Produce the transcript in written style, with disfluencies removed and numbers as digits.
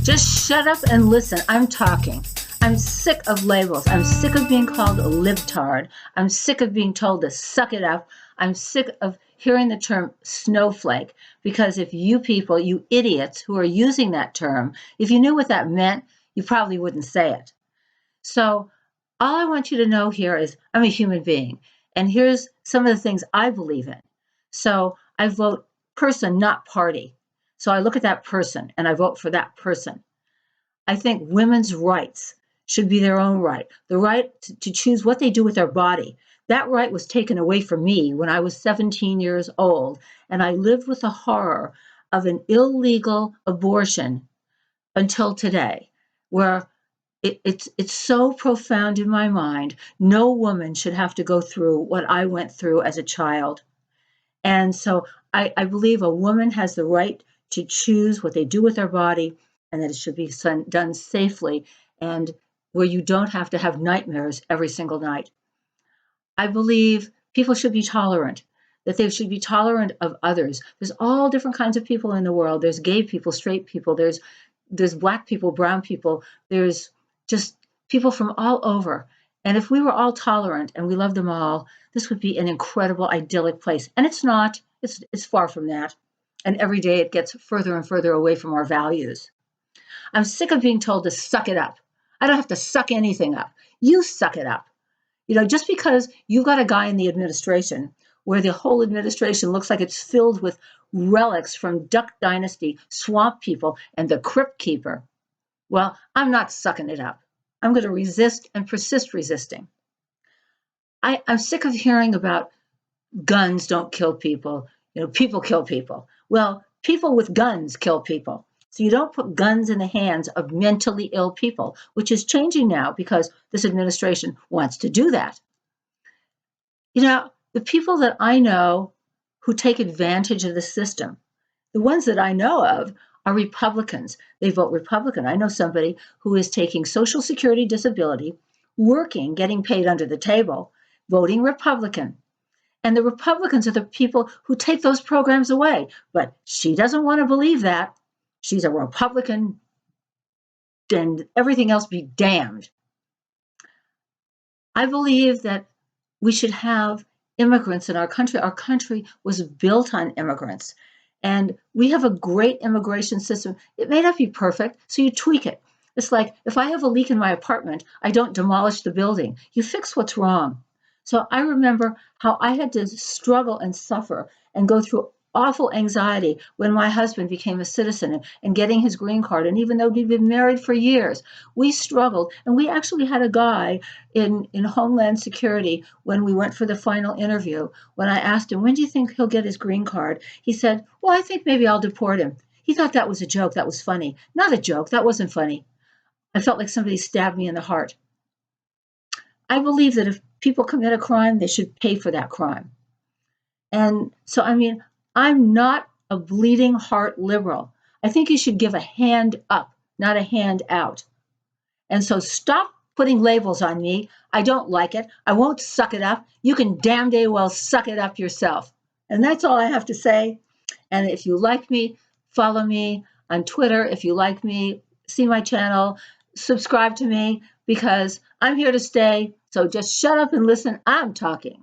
Just shut up and listen. I'm talking. I'm sick of labels. I'm sick of being called a libtard. I'm sick of being told to suck it up. I'm sick of hearing the term snowflake, because if you people, you idiots who are using that term, if you knew what that meant, you probably wouldn't say it. So all I want you to know here is I'm a human being, and here's some of the things I believe in. So I vote person, not party. So I look at that person and I vote for that person. I think women's rights should be their own right, the right to choose what they do with their body. That right was taken away from me when I was 17 years old, and I lived with the horror of an illegal abortion until today, where it's so profound in my mind. No woman should have to go through what I went through as a child. And so I believe a woman has the right to choose what they do with their body, and that it should be done safely and where you don't have to have nightmares every single night. I believe people should be tolerant, that they should be tolerant of others. There's all different kinds of people in the world. There's gay people, straight people, there's black people, brown people, there's just people from all over. And if we were all tolerant and we loved them all, this would be an incredible, idyllic place. And it's not. It's far from that. And every day it gets further and further away from our values. I'm sick of being told to suck it up. I don't have to suck anything up. You suck it up. Just because you got a guy in the administration where the whole administration looks like it's filled with relics from Duck Dynasty, swamp people, and the Crypt Keeper. Well, I'm not sucking it up. I'm going to resist and persist resisting. I'm sick of hearing about guns don't kill people. People kill people. Well, people with guns kill people. So you don't put guns in the hands of mentally ill people, which is changing now because this administration wants to do that. The people that I know who take advantage of the system, the ones that I know of are Republicans. They vote Republican. I know somebody who is taking Social Security disability, working, getting paid under the table, voting Republican. And the Republicans are the people who take those programs away. But she doesn't want to believe that. She's a Republican, and everything else be damned. I believe that we should have immigrants in our country. Our country was built on immigrants. And we have a great immigration system. It may not be perfect, so you tweak it. It's like if I have a leak in my apartment, I don't demolish the building. You fix what's wrong. So I remember how I had to struggle and suffer and go through awful anxiety when my husband became a citizen and getting his green card. And even though we'd been married for years, we struggled. And we actually had a guy in Homeland Security when we went for the final interview. When I asked him, when do you think he'll get his green card? He said, well, I think maybe I'll deport him. He thought that was a joke. That was funny. Not a joke. That wasn't funny. I felt like somebody stabbed me in the heart. I believe that if people commit a crime, they should pay for that crime. And so, I'm not a bleeding heart liberal. I think you should give a hand up, not a hand out. And so stop putting labels on me. I don't like it. I won't suck it up. You can damn day well suck it up yourself. And that's all I have to say. And if you like me, follow me on Twitter. If you like me, see my channel, subscribe to me, because I'm here to stay. So just shut up and listen. I'm talking.